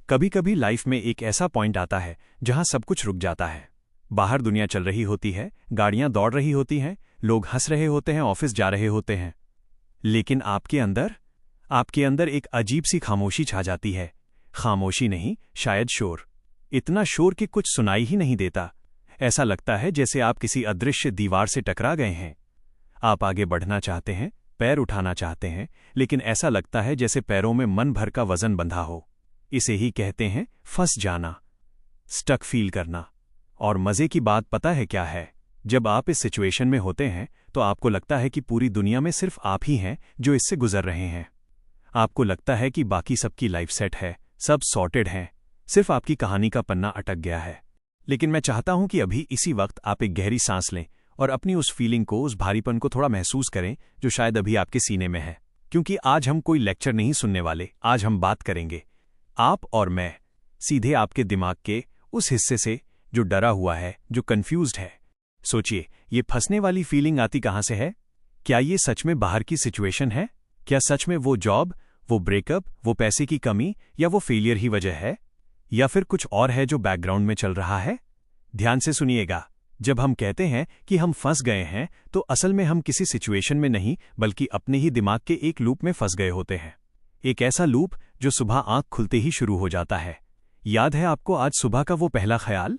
कभी कभी लाइफ में एक ऐसा पॉइंट आता है जहां सब कुछ रुक जाता है। बाहर दुनिया चल रही होती है, गाड़ियां दौड़ रही होती हैं, लोग हंस रहे होते हैं, ऑफिस जा रहे होते हैं, लेकिन आपके अंदर एक अजीब सी खामोशी छा जाती है। खामोशी नहीं, शायद शोर। इतना शोर कि कुछ सुनाई ही नहीं देता। ऐसा लगता है जैसे आप किसी अदृश्य दीवार से टकरा गए हैं। आप आगे बढ़ना चाहते हैं, पैर उठाना चाहते हैं, लेकिन ऐसा लगता है जैसे पैरों में मन भर का वजन बंधा हो। इसे ही कहते हैं फंस जाना, स्टक फील करना। और मजे की बात पता है क्या है? जब आप इस सिचुएशन में होते हैं तो आपको लगता है कि पूरी दुनिया में सिर्फ आप ही हैं जो इससे गुजर रहे हैं। आपको लगता है कि बाकी सबकी लाइफ सेट है, सब सॉर्टेड हैं, सिर्फ आपकी कहानी का पन्ना अटक गया है। लेकिन मैं चाहता हूं कि अभी इसी वक्त आप एक गहरी सांस लें और अपनी उस फीलिंग को, उस भारीपन को थोड़ा महसूस करें जो शायद अभी आपके सीने में है। क्योंकि आज हम कोई लेक्चर नहीं सुनने वाले, आज हम बात करेंगे, आप और मैं, सीधे आपके दिमाग के उस हिस्से से जो डरा हुआ है, जो कंफ्यूज्ड है। सोचिए, ये फंसने वाली फीलिंग आती कहां से है? क्या ये सच में बाहर की सिचुएशन है? क्या सच में वो जॉब, वो ब्रेकअप, वो पैसे की कमी या वो फेलियर ही वजह है? या फिर कुछ और है जो बैकग्राउंड में चल रहा है? ध्यान से सुनिएगा। जब हम कहते हैं कि हम फंस गए हैं तो असल में हम किसी सिचुएशन में नहीं बल्कि अपने ही दिमाग के एक लूप में फंस गए होते हैं। एक ऐसा लूप जो सुबह आंख खुलते ही शुरू हो जाता है। याद है आपको आज सुबह का वो पहला ख्याल?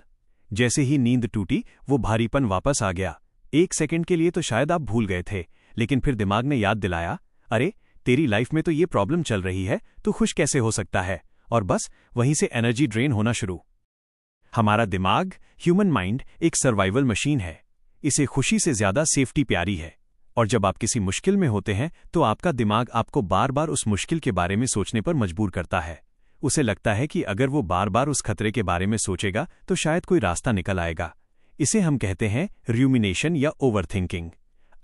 जैसे ही नींद टूटी वो भारीपन वापस आ गया। एक सेकंड के लिए तो शायद आप भूल गए थे, लेकिन फिर दिमाग ने याद दिलाया, अरे तेरी लाइफ में तो ये प्रॉब्लम चल रही है, तू खुश कैसे हो सकता है? और बस वहीं से एनर्जी ड्रेन होना शुरू। हमारा दिमाग, ह्यूमन माइंड, एक सर्वाइवल मशीन है। इसे खुशी से ज्यादा सेफ्टी प्यारी है। और जब आप किसी मुश्किल में होते हैं तो आपका दिमाग आपको बार बार उस मुश्किल के बारे में सोचने पर मजबूर करता है। उसे लगता है कि अगर वो बार बार उस खतरे के बारे में सोचेगा तो शायद कोई रास्ता निकल आएगा। इसे हम कहते हैं र्यूमिनेशन या ओवरथिंकिंग।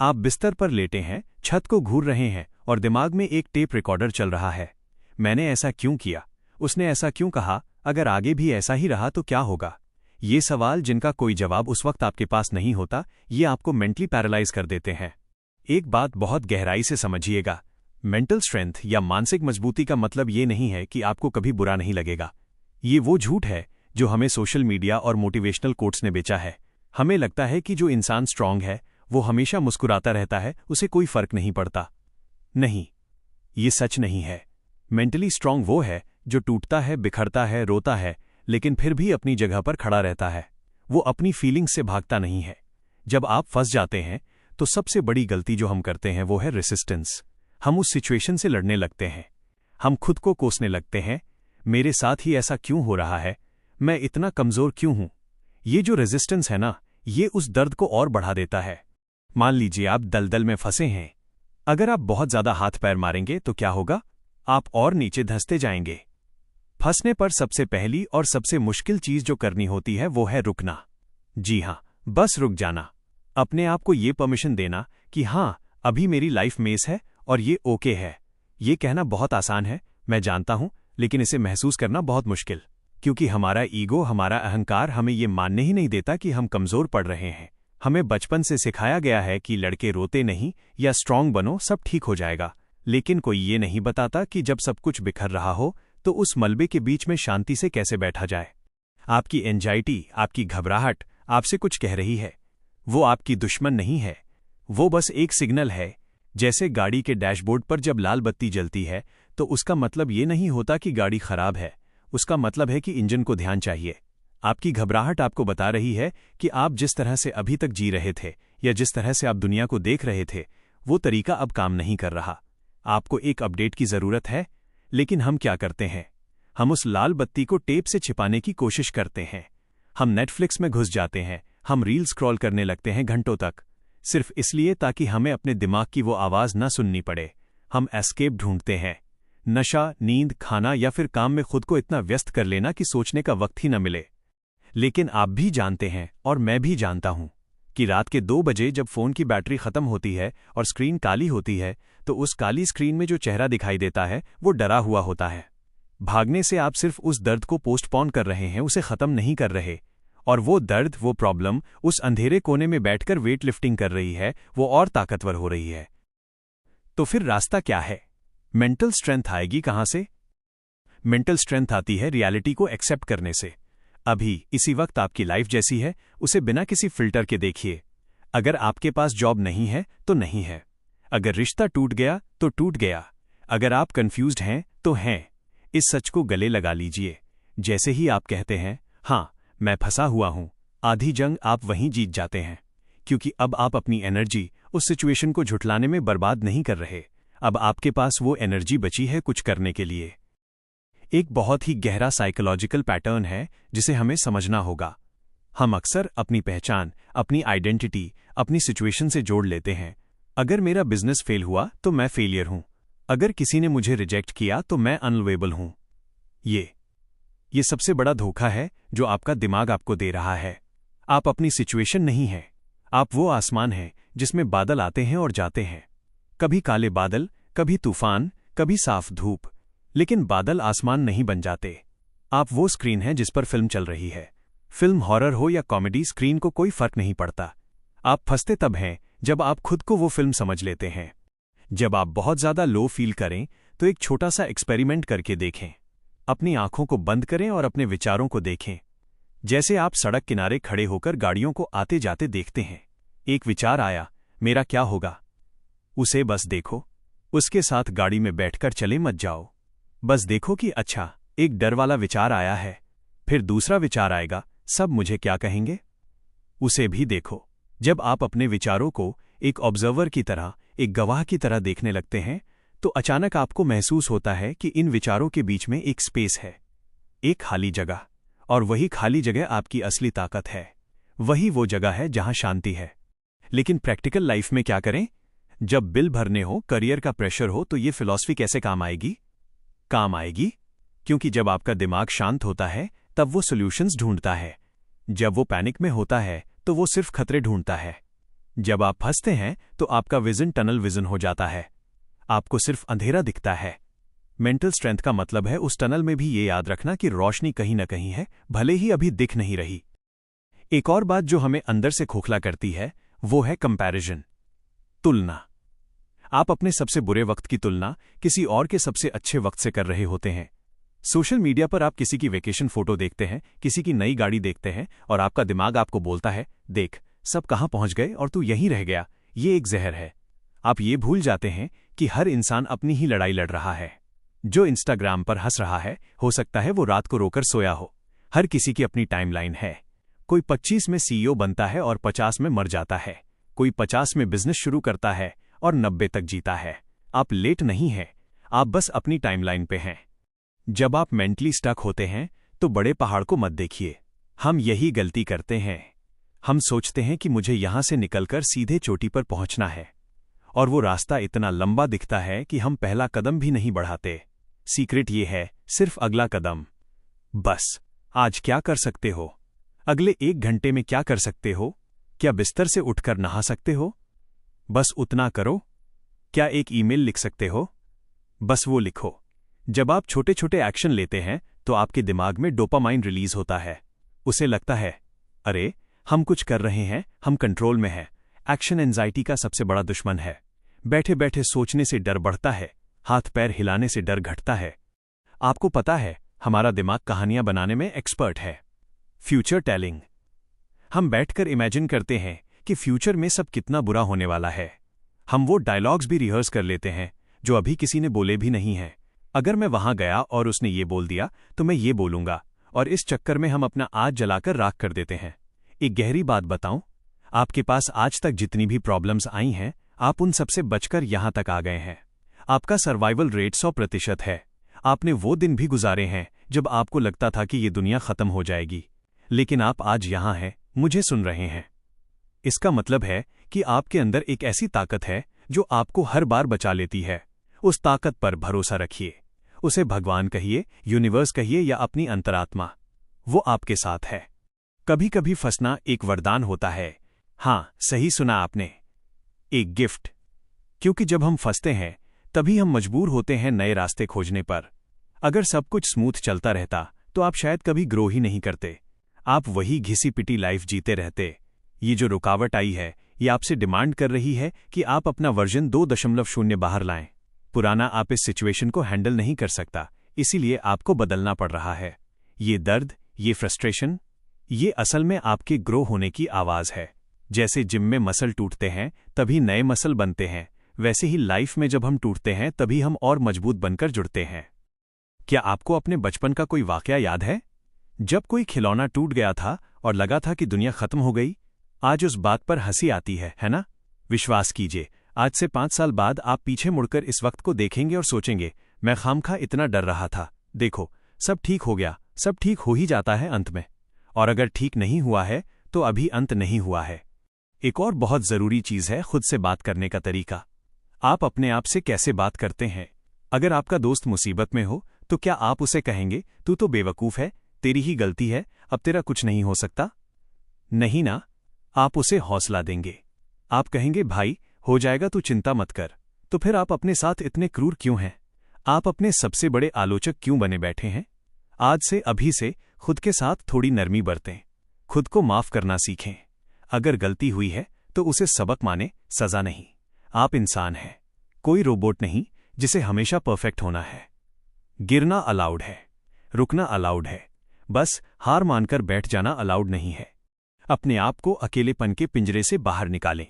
आप बिस्तर पर लेटे हैं, छत को घूर रहे हैं और दिमाग में एक टेप रिकॉर्डर चल रहा है। मैंने ऐसा क्यों किया? उसने ऐसा क्यों कहा? अगर आगे भी ऐसा ही रहा तो क्या होगा? ये सवाल जिनका कोई जवाब उस वक्त आपके पास नहीं होता, ये आपको मेंटली पैरालाइज कर देते हैं। एक बात बहुत गहराई से समझिएगा, मेंटल स्ट्रेंथ या मानसिक मजबूती का मतलब ये नहीं है कि आपको कभी बुरा नहीं लगेगा। ये वो झूठ है जो हमें सोशल मीडिया और मोटिवेशनल कोट्स ने बेचा है। हमें लगता है कि जो इंसान स्ट्रांग है वो हमेशा मुस्कुराता रहता है, उसे कोई फर्क नहीं पड़ता। नहीं, ये सच नहीं है। मेंटली स्ट्रांग वो है जो टूटता है, बिखरता है, रोता है, लेकिन फिर भी अपनी जगह पर खड़ा रहता है। वो अपनी फीलिंग्स से भागता नहीं है। जब आप फंस जाते हैं तो सबसे बड़ी गलती जो हम करते हैं वो है रेसिस्टेंस। हम उस सिचुएशन से लड़ने लगते हैं। हम खुद को कोसने लगते हैं, मेरे साथ ही ऐसा क्यों हो रहा है? मैं इतना कमजोर क्यों हूं? ये जो रेजिस्टेंस है ना, ये उस दर्द को और बढ़ा देता है। मान लीजिए आप दलदल में फंसे हैं। अगर आप बहुत ज्यादा हाथ पैर मारेंगे तो क्या होगा? आप और नीचे धंसते जाएंगे। फंसने पर सबसे पहली और सबसे मुश्किल चीज जो करनी होती है वो है रुकना। जी हां, बस रुक जाना। अपने आप को ये परमिशन देना कि हां, अभी मेरी लाइफ मेज है और ये ओके है। ये कहना बहुत आसान है, मैं जानता हूं, लेकिन इसे महसूस करना बहुत मुश्किल। क्योंकि हमारा ईगो, हमारा अहंकार हमें ये मानने ही नहीं देता कि हम कमजोर पड़ रहे हैं। हमें बचपन से सिखाया गया है कि लड़के रोते नहीं या स्ट्रांग बनो, सब ठीक हो जाएगा। लेकिन कोई ये नहीं बताता कि जब सब कुछ बिखर रहा हो तो उस मलबे के बीच में शांति से कैसे बैठा जाए। आपकी एंजाइटी, आपकी घबराहट आपसे कुछ कह रही है। वो आपकी दुश्मन नहीं है, वो बस एक सिग्नल है। जैसे गाड़ी के डैशबोर्ड पर जब लाल बत्ती जलती है तो उसका मतलब ये नहीं होता कि गाड़ी खराब है, उसका मतलब है कि इंजन को ध्यान चाहिए। आपकी घबराहट आपको बता रही है कि आप जिस तरह से अभी तक जी रहे थे या जिस तरह से आप दुनिया को देख रहे थे, वो तरीका अब काम नहीं कर रहा। आपको एक अपडेट की जरूरत है। लेकिन हम क्या करते हैं? हम उस लाल बत्ती को टेप से छिपाने की कोशिश करते हैं। हम नेटफ्लिक्स में घुस जाते हैं, हम रील स्क्रॉल करने लगते हैं घंटों तक, सिर्फ इसलिए ताकि हमें अपने दिमाग की वो आवाज न सुननी पड़े। हम एस्केप ढूंढते हैं, नशा, नींद, खाना या फिर काम में खुद को इतना व्यस्त कर लेना कि सोचने का वक्त ही न मिले। लेकिन आप भी जानते हैं और मैं भी जानता हूं कि रात के 2 बजे जब फोन की बैटरी खत्म होती है और स्क्रीन काली होती है तो उस काली स्क्रीन में जो चेहरा दिखाई देता है वो डरा हुआ होता है। भागने से आप सिर्फ उस दर्द को पोस्टपोन कर रहे हैं, उसे खत्म नहीं कर रहे। और वो दर्द, वो प्रॉब्लम उस अंधेरे कोने में बैठकर वेट लिफ्टिंग कर रही है, वो और ताकतवर हो रही है। तो फिर रास्ता क्या है? मेंटल स्ट्रेंथ आएगी कहां से? मेंटल स्ट्रेंथ आती है रियलिटी को एक्सेप्ट करने से। अभी इसी वक्त आपकी लाइफ जैसी है, उसे बिना किसी फिल्टर के देखिए। अगर आपके पास जॉब नहीं है तो नहीं है, अगर रिश्ता टूट गया तो टूट गया, अगर आप कंफ्यूज्ड हैं तो हैं। इस सच को गले लगा लीजिए। जैसे ही आप कहते हैं हाँ मैं फंसा हुआ हूं, आधी जंग आप वहीं जीत जाते हैं, क्योंकि अब आप अपनी एनर्जी उस सिचुएशन को झुठलाने में बर्बाद नहीं कर रहे। अब आपके पास वो एनर्जी बची है कुछ करने के लिए। एक बहुत ही गहरा साइकोलॉजिकल पैटर्न है जिसे हमें समझना होगा। हम अक्सर अपनी पहचान, अपनी आइडेंटिटी अपनी सिचुएशन से जोड़ लेते हैं। अगर मेरा बिजनेस फेल हुआ तो मैं फेलियर हूं, अगर किसी ने मुझे रिजेक्ट किया तो मैं अनलवेबल हूं। ये सबसे बड़ा धोखा है जो आपका दिमाग आपको दे रहा है। आप अपनी सिचुएशन नहीं हैं, आप वो आसमान हैं जिसमें बादल आते हैं और जाते हैं। कभी काले बादल, कभी तूफान, कभी साफ धूप, लेकिन बादल आसमान नहीं बन जाते। आप वो स्क्रीन हैं जिस पर फिल्म चल रही है। फिल्म हॉरर हो या कॉमेडी, स्क्रीन को कोई फर्क नहीं पड़ता। आप फंसते तब हैं जब आप खुद को वो फिल्म समझ लेते हैं। जब आप बहुत ज्यादा लो फील करें तो एक छोटा सा एक्सपेरिमेंट करके देखें। अपनी आंखों को बंद करें और अपने विचारों को देखें। जैसे आप सड़क किनारे खड़े होकर गाड़ियों को आते जाते देखते हैं। एक विचार आया, मेरा क्या होगा? उसे बस देखो, उसके साथ गाड़ी में बैठकर चले मत जाओ। बस देखो कि अच्छा, एक डर वाला विचार आया है। फिर दूसरा विचार आएगा, सब मुझे क्या कहेंगे? उसे भी देखो। जब आप अपने विचारों को एक ऑब्जर्वर की तरह, एक गवाह की तरह देखने लगते हैं तो अचानक आपको महसूस होता है कि इन विचारों के बीच में एक स्पेस है, एक खाली जगह। और वही खाली जगह आपकी असली ताकत है। वही वो जगह है जहां शांति है। लेकिन प्रैक्टिकल लाइफ में क्या करें? जब बिल भरने हो, करियर का प्रेशर हो, तो ये फिलॉसफी कैसे काम आएगी? काम आएगी क्योंकि जब आपका दिमाग शांत होता है तब वो सॉल्यूशंस ढूंढता है। जब वो पैनिक में होता है तो वो सिर्फ खतरे ढूंढता है। जब आप फंसते हैं तो आपका विजन टनल विजन हो जाता है, आपको सिर्फ अंधेरा दिखता है। मेंटल स्ट्रेंथ का मतलब है उस टनल में भी ये याद रखना कि रोशनी कहीं न कहीं है, भले ही अभी दिख नहीं रही। एक और बात जो हमें अंदर से खोखला करती है वो है कंपैरिजन, तुलना। आप अपने सबसे बुरे वक्त की तुलना किसी और के सबसे अच्छे वक्त से कर रहे होते हैं। सोशल मीडिया पर आप किसी की वेकेशन फोटो देखते हैं, किसी की नई गाड़ी देखते हैं और आपका दिमाग आपको बोलता है, देख सब कहां पहुंच गए और तू यहीं रह गया। ये एक जहर है। आप ये भूल जाते हैं कि हर इंसान अपनी ही लड़ाई लड़ रहा है। जो इंस्टाग्राम पर हंस रहा है, हो सकता है वो रात को रोकर सोया हो। हर किसी की अपनी टाइमलाइन है। कोई 25 में सीईओ बनता है और 50 में मर जाता है। कोई 50 में बिजनेस शुरू करता है और 90 तक जीता है। आप लेट नहीं हैं, आप बस अपनी टाइमलाइन पे हैं। जब आप मेंटली स्टक होते हैं तो बड़े पहाड़ को मत देखिए। हम यही गलती करते हैं। हम सोचते हैं कि मुझे यहां से निकलकर सीधे चोटी पर पहुंचना है, और वो रास्ता इतना लंबा दिखता है कि हम पहला कदम भी नहीं बढ़ाते। सीक्रेट ये है, सिर्फ अगला कदम। बस आज क्या कर सकते हो? अगले 1 घंटे में क्या कर सकते हो? क्या बिस्तर से उठकर नहा सकते हो? बस उतना करो। क्या एक ईमेल लिख सकते हो? बस वो लिखो। जब आप छोटे छोटे एक्शन लेते हैं तो आपके दिमाग में डोपामाइन रिलीज होता है। उसे लगता है, अरे हम कुछ कर रहे हैं, हम कंट्रोल में हैं। एक्शन एंजाइटी का सबसे बड़ा दुश्मन है। बैठे बैठे सोचने से डर बढ़ता है, हाथ पैर हिलाने से डर घटता है। आपको पता है, हमारा दिमाग कहानियां बनाने में एक्सपर्ट है। Future telling. हम बैठकर इमेजिन करते हैं कि फ्यूचर में सब कितना बुरा होने वाला है। हम वो डायलॉग्स भी रिहर्स कर लेते हैं जो अभी किसी ने बोले भी नहीं हैं। अगर मैं वहां गया और उसने ये बोल दिया तो मैं ये बोलूंगा, और इस चक्कर में हम अपना आज जलाकर राख कर देते हैं। एक गहरी बात बताऊं, आपके पास आज तक जितनी भी प्रॉब्लम्स आई हैं, आप उन सबसे बचकर यहां तक आ गए हैं। आपका सर्वाइवल रेट 100% है। आपने वो दिन भी गुजारे हैं जब आपको लगता था कि ये दुनिया खत्म हो जाएगी, लेकिन आप आज यहां हैं, मुझे सुन रहे हैं। इसका मतलब है कि आपके अंदर एक ऐसी ताकत है जो आपको हर बार बचा लेती है। उस ताकत पर भरोसा रखिए। उसे भगवान कहिए, यूनिवर्स कहिए या अपनी अंतरात्मा, वो आपके साथ है। कभी कभी फंसना एक वरदान होता है। हां, सही सुना आपने, एक गिफ्ट। क्योंकि जब हम फंसते हैं तभी हम मजबूर होते हैं नए रास्ते खोजने पर। अगर सब कुछ स्मूथ चलता रहता तो आप शायद कभी ग्रो ही नहीं करते। आप वही घिसी पिटी लाइफ जीते रहते। ये जो रुकावट आई है, ये आपसे डिमांड कर रही है कि आप अपना वर्जन 2.0 बाहर लाएं। पुराना आप इस सिचुएशन को हैंडल नहीं कर सकता, इसीलिए आपको बदलना पड़ रहा है। ये दर्द, ये फ्रस्ट्रेशन, ये असल में आपके ग्रो होने की आवाज़ है। जैसे जिम में मसल टूटते हैं तभी नए मसल बनते हैं, वैसे ही लाइफ में जब हम टूटते हैं तभी हम और मजबूत बनकर जुड़ते हैं। क्या आपको अपने बचपन का कोई वाकया याद है, जब कोई खिलौना टूट गया था और लगा था कि दुनिया खत्म हो गई? आज उस बात पर हंसी आती है ना? विश्वास कीजिए, आज से 5 साल बाद आप पीछे मुड़कर इस वक्त को देखेंगे और सोचेंगे, मैं खामखा इतना डर रहा था। देखो, सब ठीक हो गया। सब ठीक हो ही जाता है अंत में। और अगर ठीक नहीं हुआ है तो अभी अंत नहीं हुआ है। एक और बहुत जरूरी चीज है खुद से बात करने का तरीका। आप अपने आप से कैसे बात करते हैं? अगर आपका दोस्त मुसीबत में हो तो क्या आप उसे कहेंगे, तू तो बेवकूफ है, तेरी ही गलती है, अब तेरा कुछ नहीं हो सकता? नहीं ना, आप उसे हौसला देंगे। आप कहेंगे, भाई हो जाएगा, तू चिंता मत कर। तो फिर आप अपने साथ इतने क्रूर क्यों हैं? आप अपने सबसे बड़े आलोचक क्यों बने बैठे हैं? आज से, अभी से खुद के साथ थोड़ी नरमी बरतें। खुद को माफ करना सीखें। अगर गलती हुई है तो उसे सबक माने, सजा नहीं। आप इंसान हैं, कोई रोबोट नहीं जिसे हमेशा परफेक्ट होना है। गिरना अलाउड है, रुकना अलाउड है, बस हार मानकर बैठ जाना अलाउड नहीं है। अपने आप को अकेलेपन के पिंजरे से बाहर निकालें।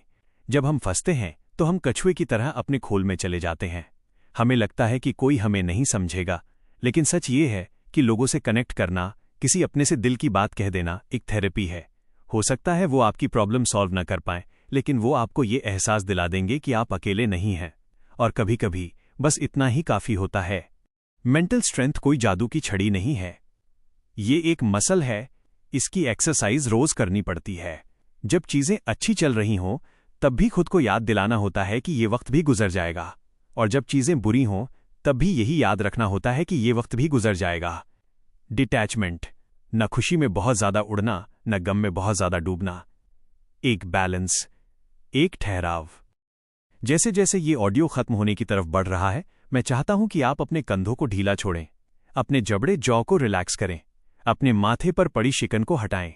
जब हम फंसते हैं तो हम कछुए की तरह अपने खोल में चले जाते हैं। हमें लगता है कि कोई हमें नहीं समझेगा, लेकिन सच ये है कि लोगों से कनेक्ट करना, किसी अपने से दिल की बात कह देना एक थेरेपी है। हो सकता है वो आपकी प्रॉब्लम सॉल्व न कर पाएं, लेकिन वो आपको ये एहसास दिला देंगे कि आप अकेले नहीं हैं। और कभी कभी बस इतना ही काफी होता है। मेंटल स्ट्रेंथ कोई जादू की छड़ी नहीं है, ये एक मसल है। इसकी एक्सरसाइज रोज करनी पड़ती है। जब चीजें अच्छी चल रही हों तब भी खुद को याद दिलाना होता है कि ये वक्त भी गुजर जाएगा, और जब चीजें बुरी हों तब भी यही याद रखना होता है कि ये वक्त भी गुजर जाएगा। डिटैचमेंट, न खुशी में बहुत ज्यादा उड़ना, न गम में बहुत ज्यादा डूबना। एक बैलेंस, एक ठहराव। जैसे जैसे ये ऑडियो खत्म होने की तरफ बढ़ रहा है, मैं चाहता हूं कि आप अपने कंधों को ढीला छोड़ें, अपने जबड़े जॉ को रिलैक्स करें, अपने माथे पर पड़ी शिकन को हटाएं।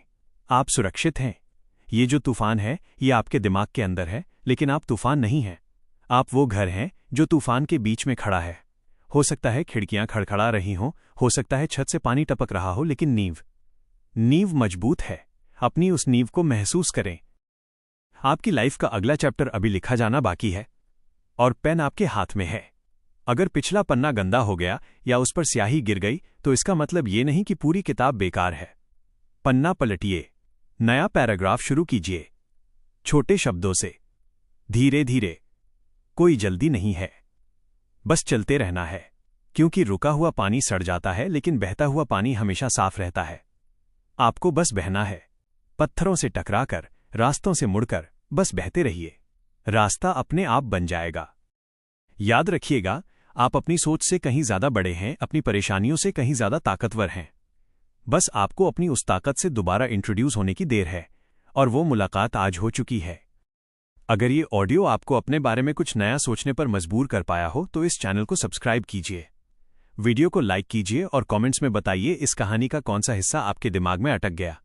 आप सुरक्षित हैं। ये जो तूफान है ये आपके दिमाग के अंदर है, लेकिन आप तूफान नहीं हैं। आप वो घर हैं जो तूफान के बीच में खड़ा है। हो सकता है खिड़कियां खड़खड़ा रही हों, हो सकता है छत से पानी टपक रहा हो, लेकिन नींव मजबूत है। अपनी उस नींव को महसूस करें। आपकी लाइफ का अगला चैप्टर अभी लिखा जाना बाकी है, और पेन आपके हाथ में है। अगर पिछला पन्ना गंदा हो गया या उस पर स्याही गिर गई तो इसका मतलब ये नहीं कि पूरी किताब बेकार है। पन्ना पलटिए, नया पैराग्राफ शुरू कीजिए, छोटे शब्दों से, धीरे धीरे। कोई जल्दी नहीं है, बस चलते रहना है। क्योंकि रुका हुआ पानी सड़ जाता है, लेकिन बहता हुआ पानी हमेशा साफ रहता है। आपको बस बहना है, पत्थरों से टकराकर, रास्तों से मुड़कर, बस बहते रहिए। रास्ता अपने आप बन जाएगा। याद रखिएगा, आप अपनी सोच से कहीं ज्यादा बड़े हैं, अपनी परेशानियों से कहीं ज्यादा ताकतवर हैं। बस आपको अपनी उस ताकत से दोबारा इंट्रोड्यूस होने की देर है, और वो मुलाकात आज हो चुकी है। अगर ये ऑडियो आपको अपने बारे में कुछ नया सोचने पर मजबूर कर पाया हो तो इस चैनल को सब्सक्राइब कीजिए, वीडियो को लाइक कीजिए और कमेंट्स में बताइए इस कहानी का कौन सा हिस्सा आपके दिमाग में अटक गया।